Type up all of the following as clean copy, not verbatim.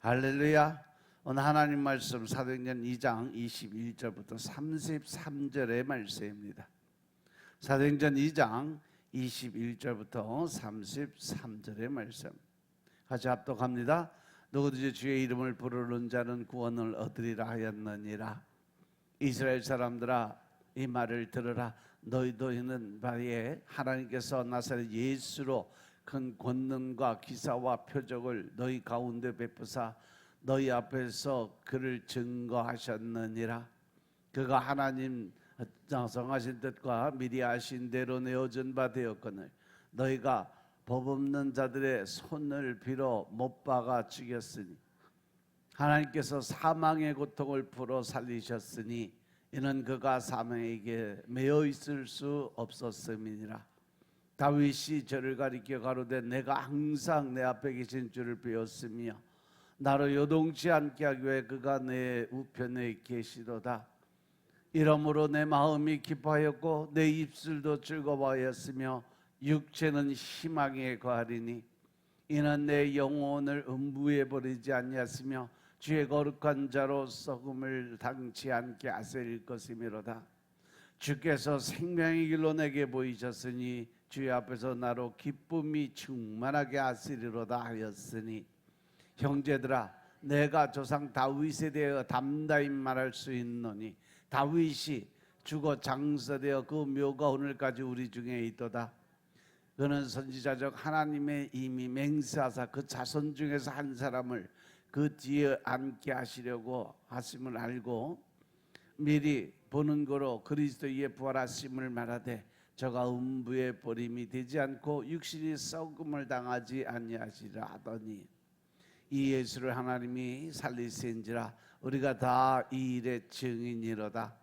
할렐루야. 오늘 하나님 말씀 사도행전 2장 21절부터 33절의 말씀입니다. 사도행전 2장 21절부터 33절의 말씀 같이 합독합니다. 누구든지 주의 이름을 부르는 자는 구원을 얻으리라 하였느니라. 이스라엘 사람들아, 이 말을 들으라. 너희도 있는 바에 하나님께서 나사렛 예수로 큰 권능과 기사와 표적을 너희 가운데 베푸사 너희 앞에서 그를 증거하셨느니라. 그가 하나님 정하신 뜻과 미리 아신 대로 내어준 바 되었거늘 너희가 법 없는 자들의 손을 빌어 못 박아 죽였으니 하나님께서 사망의 고통을 풀어 살리셨으니 이는 그가 사망에게 매여 있을 수 없었음이니라. 다윗이 저를 가리켜 가로되 내가 항상 내 앞에 계신 줄을 배웠으며 나로 요동치 않게 하기 위해 그가 내 우편에 계시도다. 이러므로 내 마음이 기뻐하였고 내 입술도 즐거워하였으며 육체는 희망에 거하리니 이는 내 영혼을 음부에 버리지 아니하시며 주의 거룩한 자로 썩음을 당치 않게 하실 것이미로다. 주께서 생명의 길로 내게 보이셨으니 주의 앞에서 나로 기쁨이 충만하게 하시리로다 하였으니 형제들아, 내가 조상 다윗에 대하여 담다히 말할 수 있노니 다윗이 죽어 장사되어 그 묘가 오늘까지 우리 중에 있도다. 그는 선지자적 하나님의 이미 맹세하사 그 자손 중에서 한 사람을 그 뒤에 앉게 하시려고 하심을 알고 미리 보는 거로 그리스도의 부활하심을 말하되 저가 음부에 버림이 되지 않고 육신이 썩음을 당하지 아니하시라 하더니 이 예수를 하나님이 살리신지라 우리가 다 이 일의 증인이로다.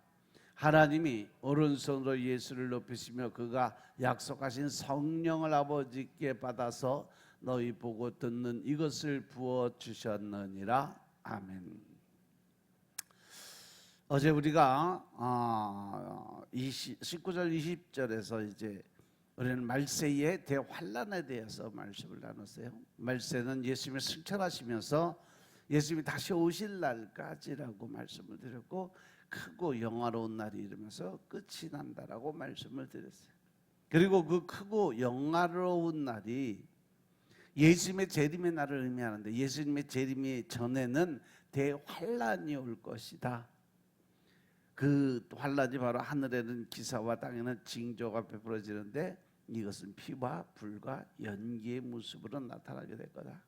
하나님이 오른손으로 예수를 높이시며 그가 약속하신 성령을 아버지께 받아서 너희 보고 듣는 이것을 부어주셨느니라. 아멘. 어제 우리가 19절 20절에서 이제 우리는 말세의 대환란에 대해서 말씀을 나눴어요. 말세는 예수님이 승천하시면서 예수님이 다시 오실 날까지라고 말씀을 드렸고 크고 영화로운 날이 이르면서 끝이 난다라고 말씀을 드렸어요. 그리고 그 크고 영화로운 날이 예수님의 재림의 날을 의미하는데 예수님의 재림이 전에는 대환란이 올 것이다. 그 환란이 바로 하늘에는 기사와 땅에는 징조가 베풀어지는데 이것은 피와 불과 연기의 모습으로 나타나게 될 거다.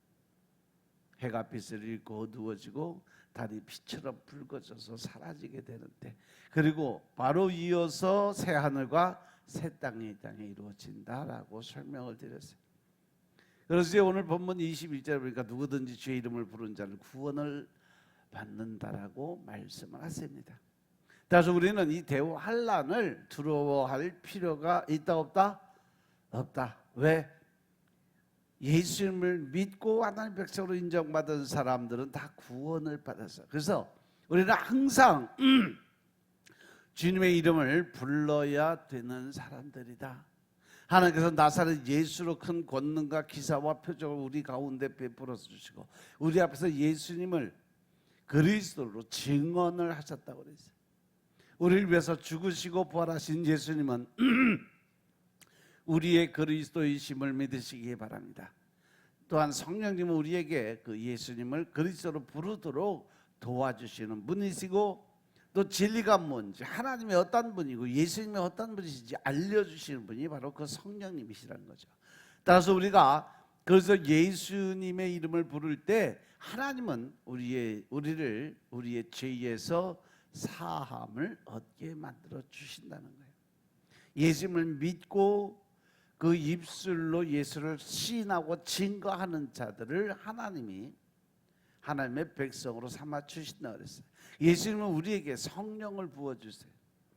해가 빛을 잃고 어두워지고 달이 빛처럼 붉어져서 사라지게 되는데 그리고 바로 이어서 새 하늘과 새 땅이 이 땅에 이루어진다라고 설명을 드렸어요. 그래서 오늘 본문 21절에 보니까 누구든지 주의 이름을 부르는 자는 구원을 받는다라고 말씀을 하십니다. 따라서 우리는 이 대환란을 두려워할 필요가 있다 없다? 없다. 왜? 예수님을 믿고 하나님 백성으로 인정받은 사람들은 다 구원을 받았어요. 그래서 우리는 항상 주님의 이름을 불러야 되는 사람들이다. 하나님께서 나사렛 예수로 큰 권능과 기사와 표적을 우리 가운데 베풀어 주시고 우리 앞에서 예수님을 그리스도로 증언을 하셨다고 그랬어요. 우리를 위해서 죽으시고 부활하신 예수님은 우리의 그리스도이심을 믿으시기 바랍니다. 또한 성령님은 우리에게 그 예수님을 그리스도로 부르도록 도와주시는 분이시고 또 진리가 뭔지 하나님이 어떤 분이고 예수님이 어떤 분이신지 알려주시는 분이 바로 그 성령님이시라는 거죠. 따라서 우리가 그래서 예수님의 이름을 부를 때 하나님은 우리를 우리의 죄에서 사함을 얻게 만들어 주신다는 거예요. 예수님을 믿고 그 입술로 예수를 시인하고 증거하는 자들을 하나님이 하나님의 백성으로 삼아 주신다고 그랬어요. 예수님은 우리에게 성령을 부어주세요.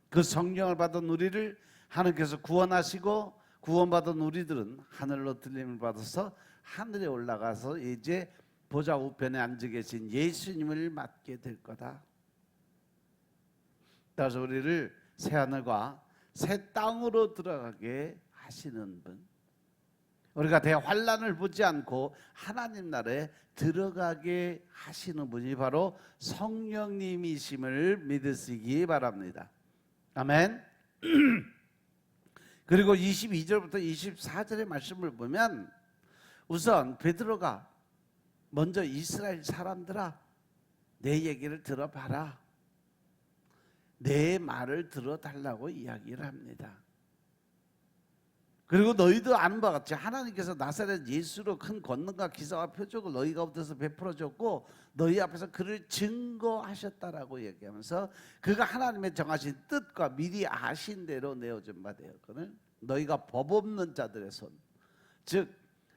그 성령을 받은 우리를 하나님께서 구원하시고 구원받은 우리들은 하늘로 들림을 받아서 하늘에 올라가서 이제 보좌 우편에 앉아 계신 예수님을 맡게 될 거다. 따라서 우리를 새 하늘과 새 땅으로 들어가게 하시는 분, 우리가 대환란을 보지 않고 하나님 나라에 들어가게 하시는 분이 바로 성령님이심을 믿으시기 바랍니다. 아멘. 그리고 22절부터 24절의 말씀을 보면 우선 베드로가 먼저 이스라엘 사람들아 내 얘기를 들어봐라. 내 말을 들어달라고 이야기를 합니다. 그리고 너희도 아는 바와 같이 하나님께서 나사렛 예수로 큰 권능과 기사와 표적을 너희 가운데서 베풀어 줬고 너희 앞에서 그를 증거하셨다라고 얘기하면서 그가 하나님의 정하신 뜻과 미리 아신 대로 내어준 바 되었거든. 너희가 법 없는 자들의 손, 즉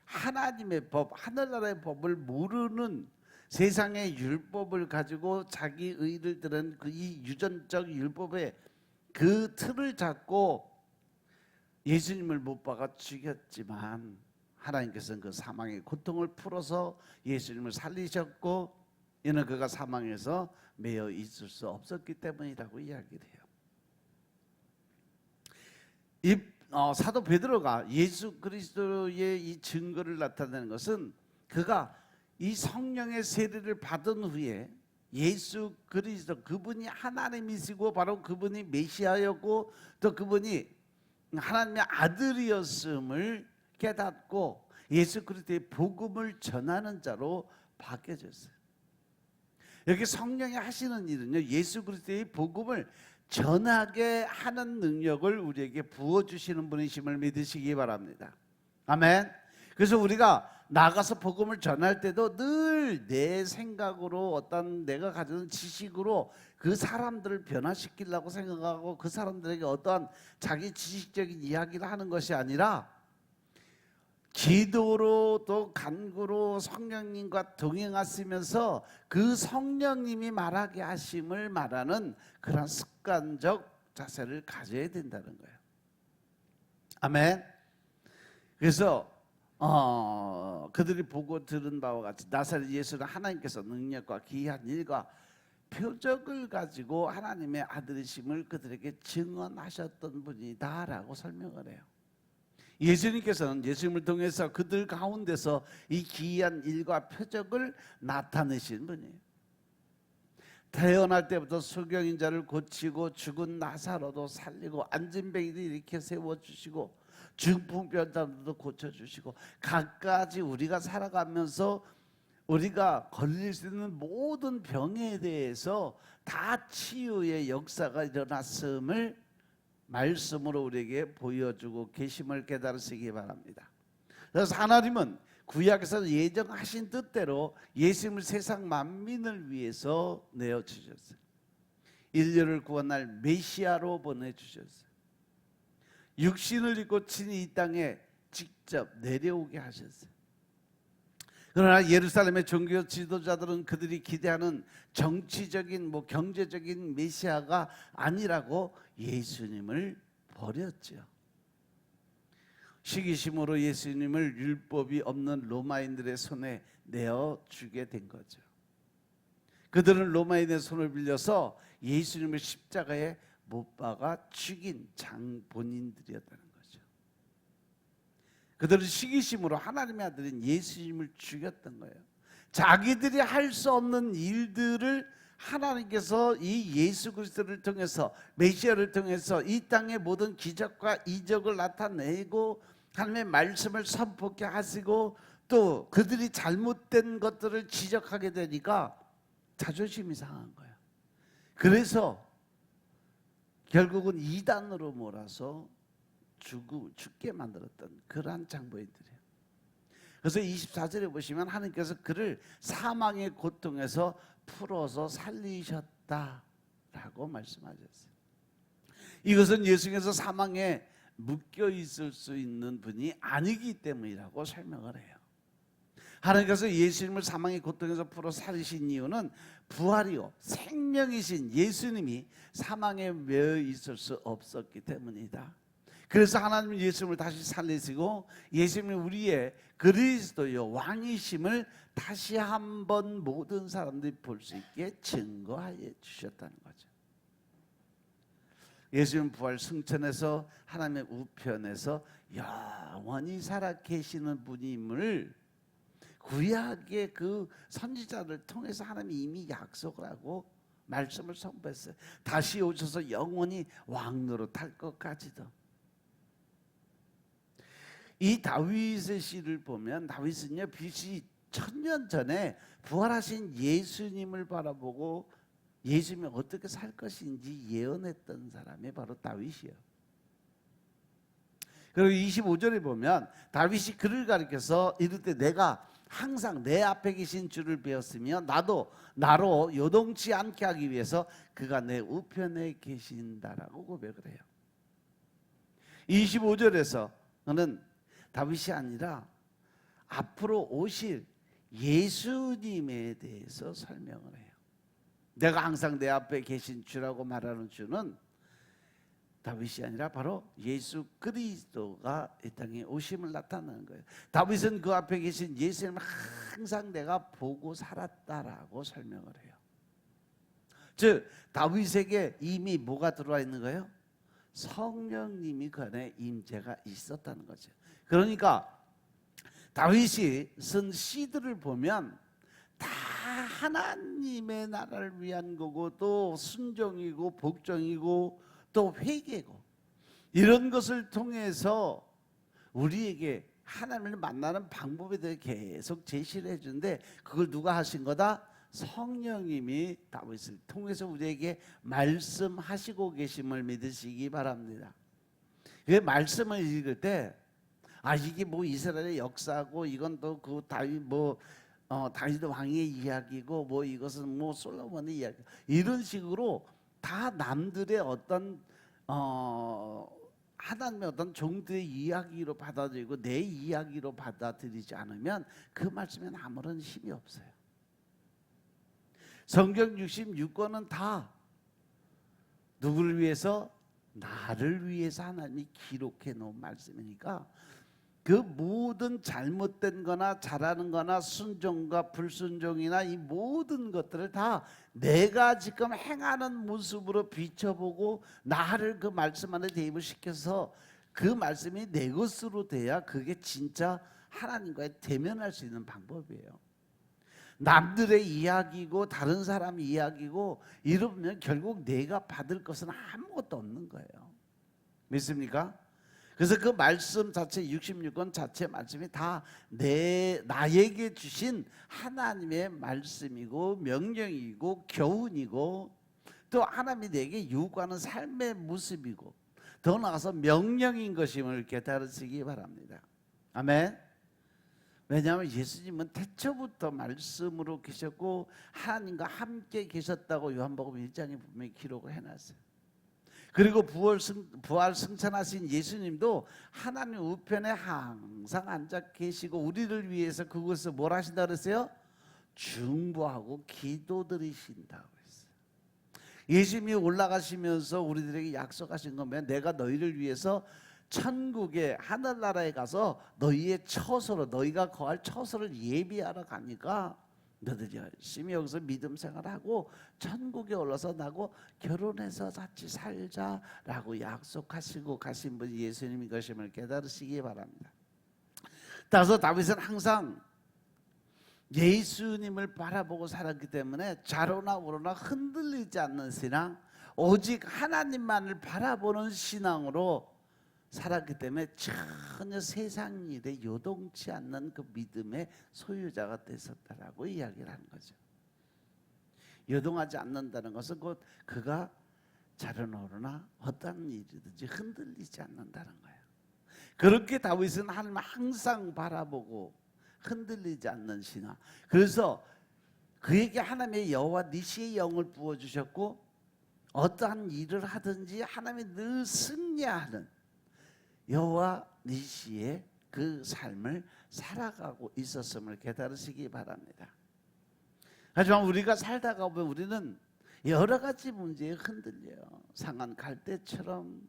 하나님의 법, 하늘나라의 법을 모르는 세상의 율법을 가지고 자기 의를 들은 그 이 유전적 율법의 그 틀을 잡고 예수님을 못 박아 죽였지만 하나님께서는 그 사망의 고통을 풀어서 예수님을 살리셨고 이는 그가 사망에서 매여 있을 수 없었기 때문이라고 이야기를 해요. 이 사도 베드로가 예수 그리스도의 이 증거를 나타내는 것은 그가 이 성령의 세례를 받은 후에 예수 그리스도 그분이 하나님이시고 바로 그분이 메시아였고 또 그분이 하나님의 아들이었음을 깨닫고 예수 그리스도의 복음을 전하는 자로 바뀌어졌어요. 여기 성령이 하시는 일은요, 예수 그리스도의 복음을 전하게 하는 능력을 우리에게 부어주시는 분이심을 믿으시기 바랍니다. 아멘. 그래서 우리가 나가서 복음을 전할 때도 늘 내 생각으로 어떤 내가 가지는 지식으로 그 사람들을 변화시키려고 생각하고 그 사람들에게 어떠한 자기 지식적인 이야기를 하는 것이 아니라 기도로 또 간구로 성령님과 동행하시면서 그 성령님이 말하게 하심을 말하는 그런 습관적 자세를 가져야 된다는 거예요. 아멘. 그래서 그들이 보고 들은 바와 같이 나사렛 예수는 하나님께서 능력과 기이한 일과 표적을 가지고 하나님의 아들이심을 그들에게 증언하셨던 분이다라고 설명을 해요. 예수님께서는 예수님을 통해서 그들 가운데서 이 기이한 일과 표적을 나타내신 분이에요. 태어날 때부터 수경인 자를 고치고 죽은 나사로도 살리고 앉은 병이도 일으켜 세워주시고 중풍병자들도 고쳐주시고 갖가지 우리가 살아가면서 우리가 걸릴 수 있는 모든 병에 대해서 다 치유의 역사가 일어났음을 말씀으로 우리에게 보여주고 계심을 깨달으시기 바랍니다. 그래서 하나님은 구약에서 예정하신 뜻대로 예수님을 세상 만민을 위해서 내어주셨어요. 인류를 구원할 메시아로 보내주셨어요. 육신을 입고 친히 이 땅에 직접 내려오게 하셨어요. 그러나 예루살렘의 종교 지도자들은 그들이 기대하는 정치적인 경제적인 메시아가 아니라고 예수님을 버렸죠. 시기심으로 예수님을 율법이 없는 로마인들의 손에 내어주게 된 거죠. 그들은 로마인의 손을 빌려서 예수님을 십자가에 못 박아 죽인 장본인들이었다는 거죠. 그들은 시기심으로 하나님의 아들인 예수님을 죽였던 거예요. 자기들이 할 수 없는 일들을 하나님께서 이 예수 그리스도를 통해서 메시아를 통해서 이 땅의 모든 기적과 이적을 나타내고 하나님의 말씀을 선포케 하시고 또 그들이 잘못된 것들을 지적하게 되니까 자존심이 상한 거예요. 그래서 결국은 이단으로 몰아서 죽게 만들었던 그러한 장본인들이에요. 그래서 24절에 보시면 하나님께서 그를 사망의 고통에서 풀어서 살리셨다라고 말씀하셨어요. 이것은 예수께서 사망에 묶여 있을 수 있는 분이 아니기 때문이라고 설명을 해요. 하나님께서 예수님을 사망의 고통에서 풀어 살리신 이유는 부활이요 생명이신 예수님이 사망에 매여 있을 수 없었기 때문이다. 그래서 하나님은 예수님을 다시 살리시고 예수님이 우리의 그리스도요 왕이심을 다시 한번 모든 사람들이 볼 수 있게 증거해 주셨다는 거죠. 예수님 부활 승천해서 하나님의 우편에서 영원히 살아 계시는 분임을 구약의 그 선지자를 통해서 하나님이 이미 약속을 하고 말씀을 선포했어요. 다시 오셔서 영원히 왕노릇할 것까지도. 이 다윗의 시를 보면 다윗은요, BC 1000년 전에 부활하신 예수님을 바라보고 예수님이 어떻게 살 것인지 예언했던 사람이 바로 다윗이에요. 그리고 25절에 보면 다윗이 그를 가리켜서 이르되 내가 항상 내 앞에 계신 주를 배웠으며 나로 요동치 않게 하기 위해서 그가 내 우편에 계신다라고 고백을 해요. 25절에서는 다윗이 아니라 앞으로 오실 예수님에 대해서 설명을 해요. 내가 항상 내 앞에 계신 주라고 말하는 주는 다윗이 아니라 바로 예수 그리스도가 이 땅에 오심을 나타내는 거예요. 다윗은 그 앞에 계신 예수님을 항상 내가 보고 살았다라고 설명을 해요. 즉 다윗에게 이미 뭐가 들어와 있는 거예요? 성령님이 그 안에 임재가 있었다는 거죠. 그러니까 다윗이 쓴 시들을 보면 다 하나님의 나라를 위한 거고 또 순종이고 복종이고 또 회개고 이런 것을 통해서 우리에게 하나님을 만나는 방법에 대해 계속 제시를 해주는데 그걸 누가 하신 거다? 성령님이 다윗을 통해서 우리에게 말씀하시고 계심을 믿으시기 바랍니다. 그 말씀을 읽을 때 이게 뭐 이스라엘의 역사고 이건 또 그 다윗 다윗 왕의 이야기고 뭐 이것은 뭐 솔로몬의 이야기 이런 식으로 다 남들의 어떤 하나님의 어떤 종들의 이야기로 받아들이고 내 이야기로 받아들이지 않으면 그 말씀에는 아무런 힘이 없어요. 성경 66권은 다 누구를 위해서? 나를 위해서 하나님이 기록해 놓은 말씀이니까 그 모든 잘못된 거나 잘하는 거나 순종과 불순종이나 이 모든 것들을 다 내가 지금 행하는 모습으로 비춰보고 나를 그 말씀 안에 대입을 시켜서 그 말씀이 내 것으로 돼야 그게 진짜 하나님과의 대면할 수 있는 방법이에요. 남들의 이야기고 다른 사람 이야기고 이러면 결국 내가 받을 것은 아무것도 없는 거예요. 믿습니까? 그래서 그 말씀 자체 66권 자체 말씀이 다 나에게 주신 하나님의 말씀이고 명령이고 교훈이고 또 하나님이 내게 요구하는 삶의 모습이고 더 나아가서 명령인 것임을 깨달으시기 바랍니다. 아멘. 왜냐하면 예수님은 태초부터 말씀으로 계셨고 하나님과 함께 계셨다고 요한복음 1장에 분명히 기록을 해놨어요. 그리고 부활 승천하신 예수님도 하나님 우편에 항상 앉아 계시고 우리를 위해서 그곳에서 뭘 하신다 그랬어요? 중보하고 기도드리신다고 했어요. 예수님이 올라가시면서 우리들에게 약속하신 거면 내가 너희를 위해서 천국의 하늘나라에 가서 너희의 처소로 너희가 거할 처소를 예비하러 가니까 너희들이 열심히 여기서 믿음 생활하고 천국에 올라서 나고 결혼해서 같이 살자라고 약속하시고 가신 분이 예수님인 것임을 깨달으시기 바랍니다. 따라서 다윗은 항상 예수님을 바라보고 살았기 때문에 좌로나 우로나 흔들리지 않는 신앙, 오직 하나님만을 바라보는 신앙으로 살았기 때문에 전혀 세상 일에 요동치 않는 그 믿음의 소유자가 됐었다라고 이야기를 하는 거죠. 요동하지 않는다는 것은 곧 그가 좌로나 우로나 어떤 일이든지 흔들리지 않는다는 거예요. 그렇게 다윗은 하나님을 항상 바라보고 흔들리지 않는 신앙. 그래서 그에게 하나님의 여호와 니시의 영을 부어주셨고 어떠한 일을 하든지 하나님이 늘 승리하는 여호와 니시의 그 삶을 살아가고 있었음을 깨달으시기 바랍니다. 하지만 우리가 살다가 보면 우리는 여러 가지 문제에 흔들려요. 상한 갈대처럼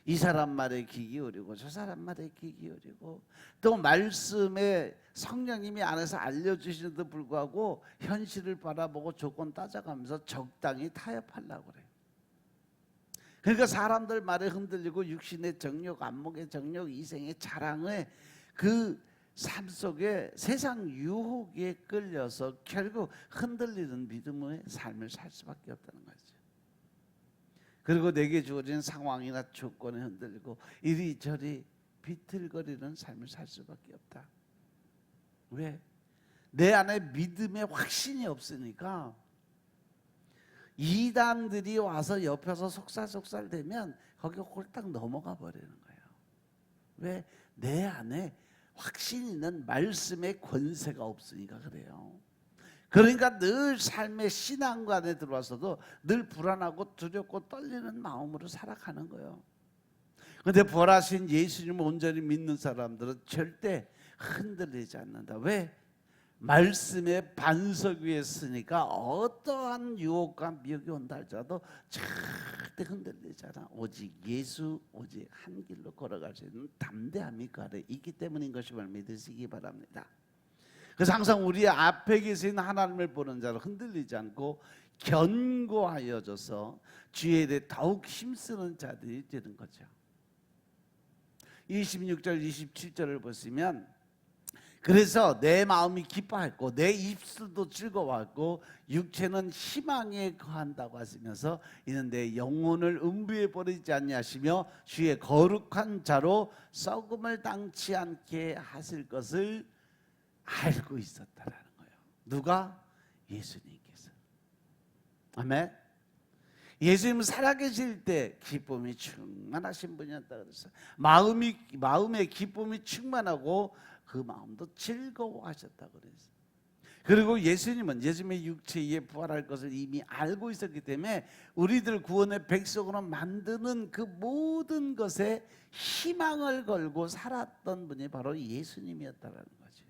이 사람 말에 귀 기울이고 저 사람 말에 귀 기울이고 또 말씀에 성령님이 안에서 알려주시는데도 불구하고 현실을 바라보고 조건 따져가면서 적당히 타협하려고 그래요. 그러니까 사람들 말에 흔들리고 육신의 정욕, 안목의 정욕, 이생의 자랑의 그 삶 속에 세상 유혹에 끌려서 결국 흔들리는 믿음의 삶을 살 수밖에 없다는 거죠. 그리고 내게 주어진 상황이나 조건에 흔들리고 이리저리 비틀거리는 삶을 살 수밖에 없다. 왜? 내 안에 믿음의 확신이 없으니까 이단들이 와서 옆에서 속살속살대면 거기 홀딱 넘어가 버리는 거예요. 왜? 내 안에 확신 있는 말씀의 권세가 없으니까 그래요. 그러니까 늘 삶의 신앙관에 들어와서도 늘 불안하고 두렵고 떨리는 마음으로 살아가는 거예요. 그런데 부활하신 예수님을 온전히 믿는 사람들은 절대 흔들리지 않는다. 왜? 말씀의 반석 위에 있으니까 어떠한 유혹과 미혹이 온다 할지라도 절대 흔들리지 않아. 오직 예수, 오직 한 길로 걸어갈 수 있는 담대함이 그 아래 있기 때문인 것임을 믿으시기 바랍니다. 그래서 항상 우리 앞에 계신 하나님을 보는 자로 흔들리지 않고 견고하여져서 주에 대해 더욱 힘쓰는 자들이 되는 거죠. 26절 27절을 보시면 그래서 내 마음이 기뻐했고 내 입술도 즐거워했고 육체는 희망에 거한다고 하시면서 이는 내 영혼을 음부에 버리지 아니하시며 주의 거룩한 자로 썩음을 당치 않게 하실 것을 알고 있었다라는 거예요. 누가? 예수님께서. 아멘. 예수님 살아계실 때 기쁨이 충만하신 분이었다 그랬어요. 마음에 기쁨이 충만하고 그 마음도 즐거워하셨다고 그랬어요. 그리고 예수님의 육체에 부활할 것을 이미 알고 있었기 때문에 우리들 구원의 백성으로 만드는 그 모든 것에 희망을 걸고 살았던 분이 바로 예수님이었다는 거죠.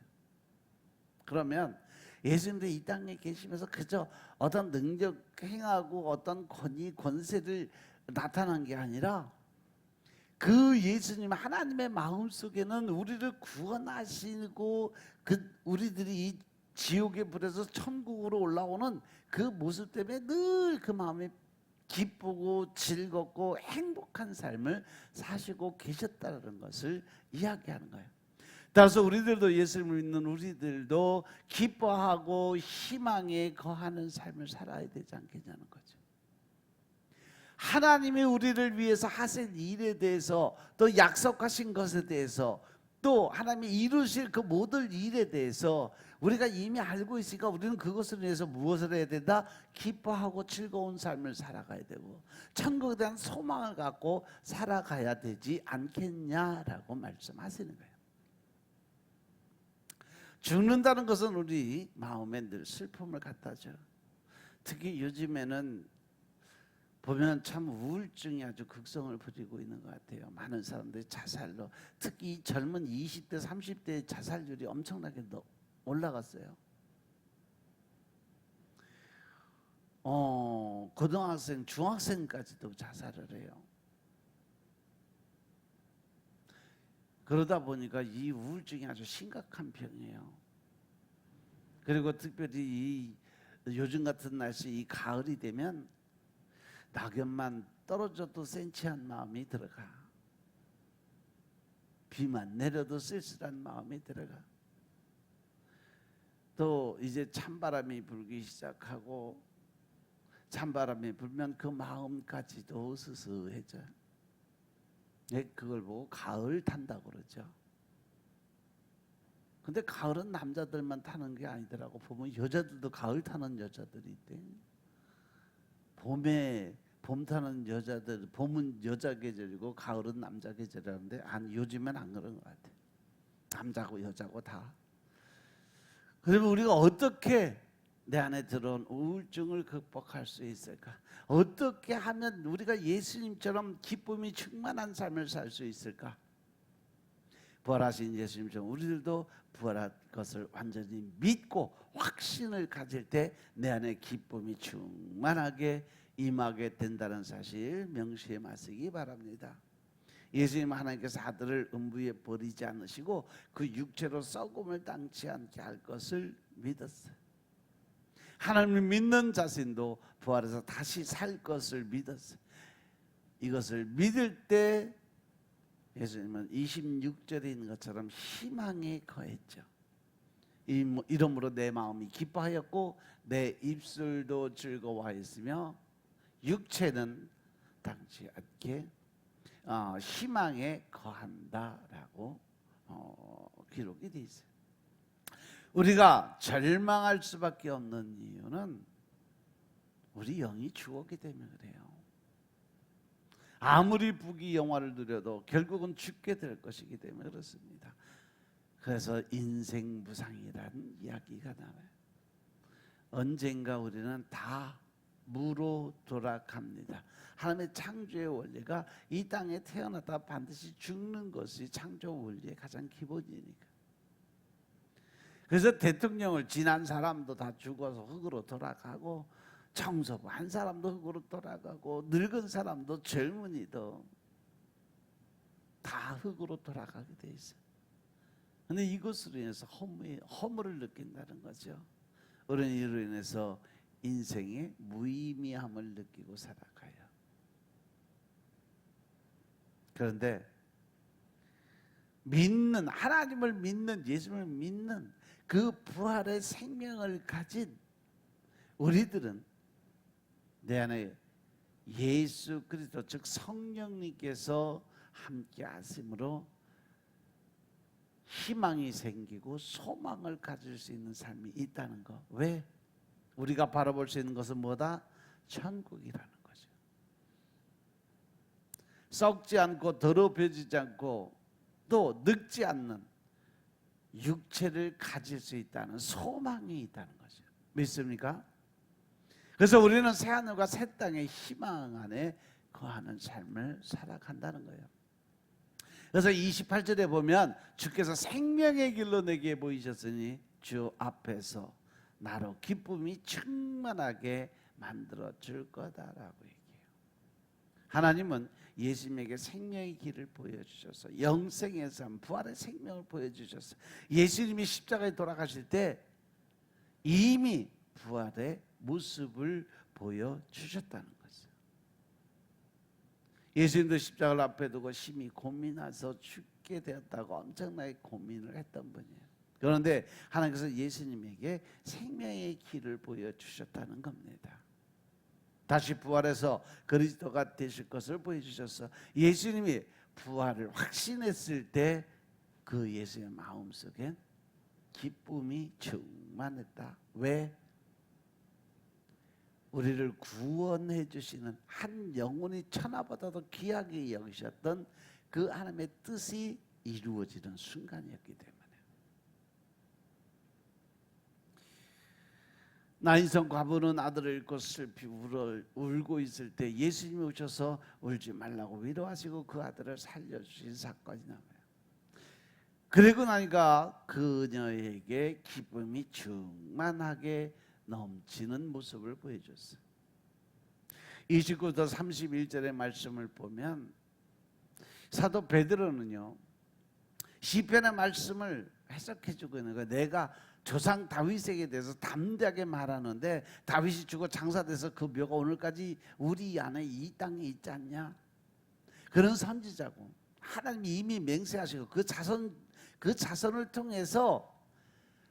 그러면 예수님도 이 땅에 계시면서 그저 어떤 능력 행하고 어떤 권위 권세를 나타난 게 아니라 그 예수님 하나님의 마음 속에는 우리를 구원하시고 그 우리들이 이 지옥의 불에서 천국으로 올라오는 그 모습 때문에 늘 그 마음이 기쁘고 즐겁고 행복한 삶을 사시고 계셨다는 것을 이야기하는 거예요. 따라서 우리들도 예수님을 믿는 우리들도 기뻐하고 희망에 거하는 삶을 살아야 되지 않겠냐는 거죠. 하나님이 우리를 위해서 하실 일에 대해서 또 약속하신 것에 대해서 또 하나님이 이루실 그 모든 일에 대해서 우리가 이미 알고 있으니까 우리는 그것을 위해서 무엇을 해야 된다? 기뻐하고 즐거운 삶을 살아가야 되고 천국에 대한 소망을 갖고 살아가야 되지 않겠냐라고 말씀하시는 거예요. 죽는다는 것은 우리 마음에 늘 슬픔을 갖다 줘요. 특히 요즘에는 보면 참 우울증이 아주 극성을 부리고 있는 것 같아요. 많은 사람들이 자살로, 특히 젊은 20대 30대 자살률이 엄청나게 올라갔어요. 고등학생, 중학생까지도 자살을 해요. 그러다 보니까 이 우울증이 아주 심각한 병이에요. 그리고 특별히 이 요즘 같은 날씨, 이 가을이 되면 낙엽만 떨어져도 센치한 마음이 들어가. 비만 내려도 쓸쓸한 마음이 들어가. 또 이제 찬바람이 불기 시작하고 찬바람이 불면 그 마음까지도 스스해져요. 그걸 보고 가을 탄다고 그러죠. 근데 가을은 남자들만 타는 게 아니더라고. 보면 여자들도 가을 타는 여자들이 있대. 봄 타는 여자들, 봄은 여자 계절이고 가을은 남자 계절이라는데 요즘엔 안 그런 것 같아. 남자고 여자고 다. 그러면 우리가 어떻게 내 안에 들어온 우울증을 극복할 수 있을까? 어떻게 하면 우리가 예수님처럼 기쁨이 충만한 삶을 살 수 있을까? 부활하신 예수님처럼 우리들도 부활할 것을 완전히 믿고 확신을 가질 때 내 안에 기쁨이 충만하게 임하게 된다는 사실 명시해 마시기 바랍니다. 예수님 하나님께서 아들을 음부에 버리지 않으시고 그 육체로 썩음을 당치 않게 할 것을 믿었어요. 하나님을 믿는 자신도 부활해서 다시 살 것을 믿었어요. 이것을 믿을 때 예수님은 26절에 있는 것처럼 희망에 거했죠. 이러므로 내 마음이 기뻐하였고 내 입술도 즐거워하였으며 육체는 당치 않게 희망에 거한다라고 기록이 되어 있어요. 우리가 절망할 수밖에 없는 이유는 우리 영이 죽었기 때문에 그래요. 아무리 부귀 영화를 누려도 결국은 죽게 될 것이기 때문에 그렇습니다. 그래서 인생 무상이라는 이야기가 나와요. 언젠가 우리는 다 무로 돌아갑니다. 하나님의 창조의 원리가 이 땅에 태어났다 반드시 죽는 것이 창조 원리의 가장 기본이니까. 그래서 대통령을 지난 사람도 다 죽어서 흙으로 돌아가고, 청소부 한 사람도 흙으로 돌아가고, 늙은 사람도 젊은이도 다 흙으로 돌아가게 돼 있어요. 그런데 이것으로 인해서 허물을 느낀다는 거죠. 우리는 이로 인해서 인생의 무의미함을 느끼고 살아가요. 그런데 믿는, 하나님을 믿는, 예수님을 믿는 그 부활의 생명을 가진 우리들은 내 안에 예수 그리스도 즉 성령님께서 함께 하심으로 희망이 생기고 소망을 가질 수 있는 삶이 있다는 거. 왜? 우리가 바라볼 수 있는 것은 뭐다? 천국이라는 거죠. 썩지 않고 더럽혀지지 않고 또 늙지 않는 육체를 가질 수 있다는 소망이 있다는 거죠. 믿습니까? 그래서 우리는 새하늘과 새 땅의 희망 안에 거하는 삶을 살아간다는 거예요. 그래서 28절에 보면 주께서 생명의 길로 내게 보이셨으니 주 앞에서 나로 기쁨이 충만하게 만들어 줄 거다라고 얘기해요. 하나님은 예수님에게 생명의 길을 보여주셔서 영생의 삶, 부활의 생명을 보여주셔서 예수님이 십자가에 돌아가실 때 이미 부활의 모습을 보여주셨다는 거죠. 예수님도 십자가를 앞에 두고 심히 고민해서 죽게 되었다고 엄청나게 고민을 했던 분이에요. 그런데 하나님께서 예수님에게 생명의 길을 보여주셨다는 겁니다. 다시 부활해서 그리스도가 되실 것을 보여주셔서 예수님이 부활을 확신했을 때 그 예수의 마음속엔 기쁨이 충만했다. 왜? 우리를 구원해 주시는 한 영혼이 천하보다도 귀하게 여기셨던 그 하나님의 뜻이 이루어지는 순간이었기 때문에. 나인성 과부는 아들을 잃고 슬피 울고 있을 때 예수님이 오셔서 울지 말라고 위로하시고 그 아들을 살려주신 사건이 나와요. 그리고 나니까 그녀에게 기쁨이 충만하게 넘치는 모습을 보여줬어요. 29절 31절의 말씀을 보면 사도 베드로는요 시편의 말씀을 해석해주고 있는 거예요. 내가 조상 다윗에게 대해서 담대하게 말하는데 다윗이 죽어 장사돼서 그 묘가 오늘까지 우리 안에 이 땅에 있지 않냐? 그런 선지자고 하나님이 이미 맹세하시고 그 자손을 통해서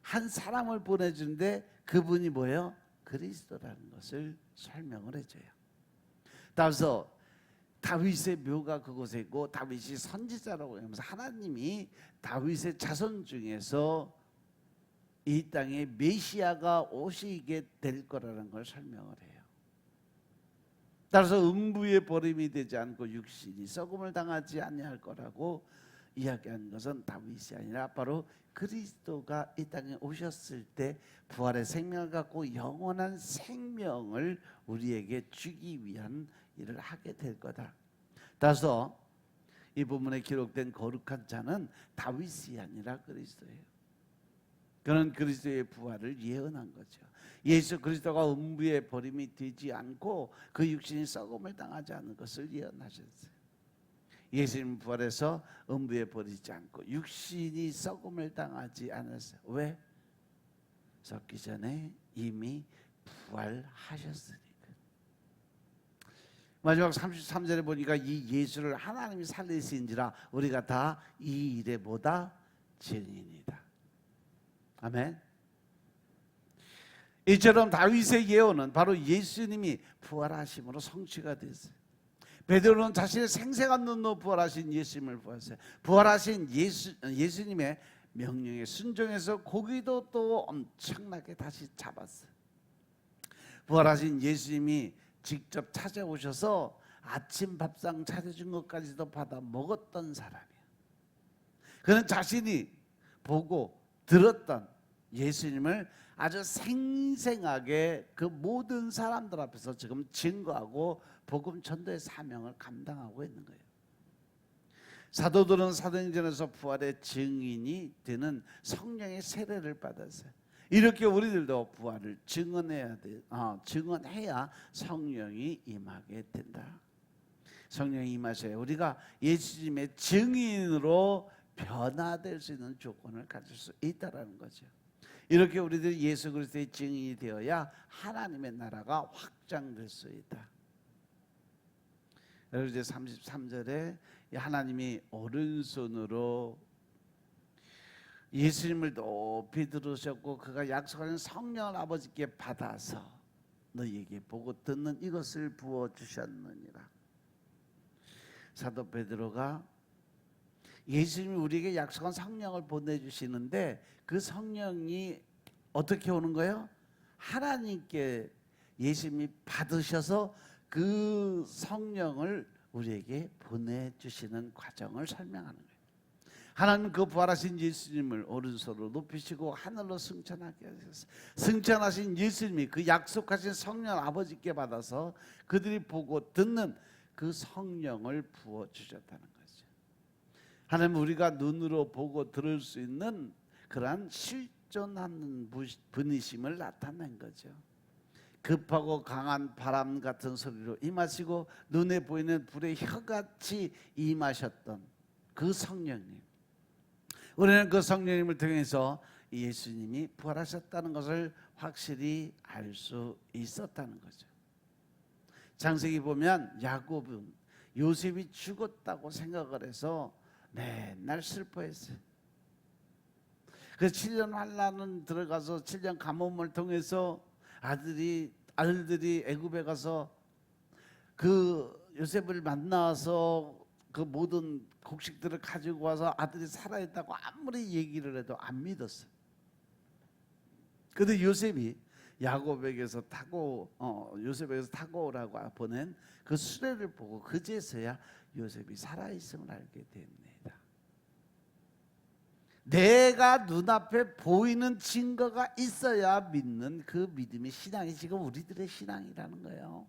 한 사람을 보내주는데 그분이 뭐예요? 그리스도라는 것을 설명을 해줘요. 따라서 다윗의 묘가 그곳에 있고 다윗이 선지자라고 하면서 하나님이 다윗의 자손 중에서 이 땅에 메시아가 오시게 될 거라는 걸 설명을 해요. 따라서 음부의 버림이 되지 않고 육신이 썩음을 당하지 아니할 거라고 이야기한 것은 다윗이 아니라 바로 그리스도가 이 땅에 오셨을 때 부활의 생명을 갖고 영원한 생명을 우리에게 주기 위한 일을 하게 될 거다. 따라서 이 부분에 기록된 거룩한 자는 다윗이 아니라 그리스도예요. 그는 그리스도의 부활을 예언한 거죠. 예수 그리스도가 음부의 버림이 되지 않고 그 육신이 썩음을 당하지 않는 것을 예언하셨어요. 예수님 부활해서 음부에 버리지 않고 육신이 썩음을 당하지 않았어요. 왜? 썩기 전에 이미 부활하셨으니까. 마지막 33절에 보니까 이 예수를 하나님이 살리신지라 우리가 다 이 일에 뭐다? 증인이다. 아멘. 이처럼 다윗의 예언은 바로 예수님이 부활하심으로 성취가 됐어요. 베드로는 자신의 생생한 눈으로 부활하신 예수님을 보았어요. 부활하신 예수님의 명령에 순종해서 고기도 또 엄청나게 다시 잡았어요. 부활하신 예수님이 직접 찾아오셔서 아침 밥상 차려준 것까지도 받아 먹었던 사람이에요. 그는 자신이 보고 들었던 예수님을 아주 생생하게 그 모든 사람들 앞에서 지금 증거하고 복음 전도의 사명을 감당하고 있는 거예요. 사도들은 사도행전에서 부활의 증인이 되는 성령의 세례를 받았어요. 이렇게 우리들도 부활을 증언해야 성령이 임하게 된다. 성령이 임하셔야 우리가 예수님의 증인으로 변화될 수 있는 조건을 가질 수 있다라는 거죠. 이렇게 우리들이 예수 그리스도의 증인이 되어야 하나님의 나라가 확장될 수 있다. 여러분 이제 33절에 하나님이 오른손으로 예수님을 높이 들으셨고 그가 약속하는 성령을 아버지께 받아서 너희에게 보고 듣는 이것을 부어주셨느니라. 사도 베드로가 예수님이 우리에게 약속한 성령을 보내주시는데 그 성령이 어떻게 오는 거예요? 하나님께 예수님이 받으셔서 그 성령을 우리에게 보내주시는 과정을 설명하는 거예요. 하나님 그 부활하신 예수님을 오른손으로 높이시고 하늘로 승천하게 하셨어요. 승천하신 예수님이 그 약속하신 성령 아버지께 받아서 그들이 보고 듣는 그 성령을 부어주셨다는 거죠. 하나님 우리가 눈으로 보고 들을 수 있는 그러한 실존하는 분이심을 나타낸 거죠. 급하고 강한 바람 같은 소리로 임하시고 눈에 보이는 불의 혀같이 임하셨던 그 성령님, 우리는 그 성령님을 통해서 예수님이 부활하셨다는 것을 확실히 알 수 있었다는 거죠. 창세기 보면 야곱은 요셉이 죽었다고 생각을 해서 맨날 슬퍼했어요. 그 7년 환난은 들어가서 7년 가뭄을 통해서 아들들이 애굽에 가서 그 요셉을 만나서 그 모든 곡식들을 가지고 와서 아들이 살아있다고 아무리 얘기를 해도 안 믿었어요. 그런데 요셉이 야곱에게서 요셉에게서 타고 오라고 보낸 그 수레를 보고 그제서야 요셉이 살아있음을 알게 됩니다. 내가 눈앞에 보이는 증거가 있어야 믿는 그 믿음의 신앙이 지금 우리들의 신앙이라는 거예요.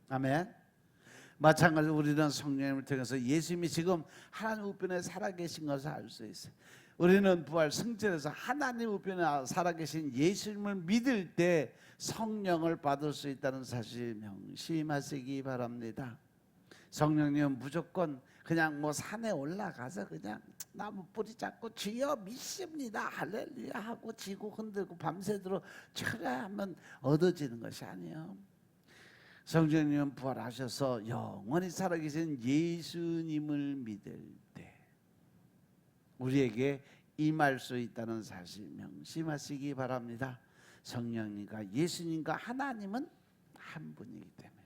아멘. 마찬가지로 우리는 성령님을 통해서 예수님이 지금 하나님 우편에 살아계신 것을 알 수 있어요. 우리는 부활 승천에서 하나님 우편에 살아계신 예수님을 믿을 때 성령을 받을 수 있다는 사실 명심하시기 바랍니다. 성령님은 무조건 그냥 산에 올라가서 그냥 나무 뿌리 잡고 주여 믿습니다 할렐루야 하고 지고 흔들고 밤새도록 철야하면 얻어지는 것이 아니에요. 성령님은 부활하셔서 영원히 살아계신 예수님을 믿을 때 우리에게 임할 수 있다는 사실 명심하시기 바랍니다. 성령님과 예수님과 하나님은 한 분이기 때문에.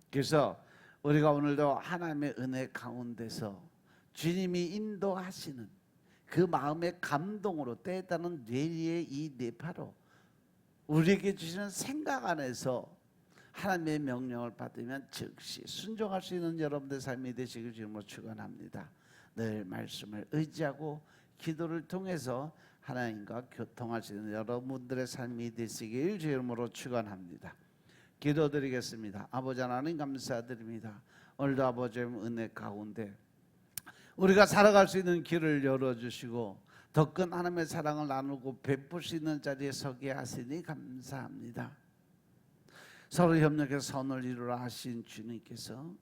그래서 우리가 오늘도 하나님의 은혜 가운데서 주님이 인도하시는 그 마음의 감동으로 때에 따른 뇌리의 이 뇌파로 우리에게 주시는 생각 안에서 하나님의 명령을 받으면 즉시 순종할 수 있는 여러분들의 삶이 되시길 주님으로 축원합니다. 늘 말씀을 의지하고 기도를 통해서 하나님과 교통할 수 있는 여러분들의 삶이 되시길 주님으로 축원합니다. 기도드리겠습니다. 아버지 하나님 감사드립니다. 오늘도 아버지의 은혜 가운데 우리가 살아갈 수 있는 길을 열어주시고 더 큰 하나님의 사랑을 나누고 베풀 수 있는 자리에 서게 하시니 감사합니다. 서로 협력해서 선을 이루라 하신 주님께서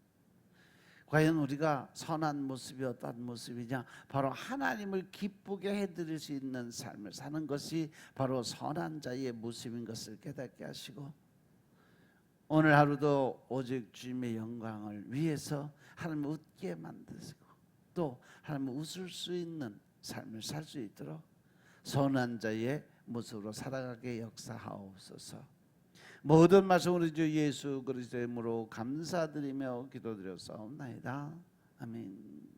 과연 우리가 선한 모습이 어떤 모습이냐, 바로 하나님을 기쁘게 해드릴 수 있는 삶을 사는 것이 바로 선한 자의 모습인 것을 깨닫게 하시고 오늘 하루도 오직 주님의 영광을 위해서 하나님을 웃게 만드시고 또 하나님을 웃을 수 있는 삶을 살 수 있도록 선한 자의 모습으로 살아가게 역사하옵소서. 모든 말씀 우리 주 예수 그리스도의 이름으로 감사드리며 기도드렸사옵나이다. 아멘.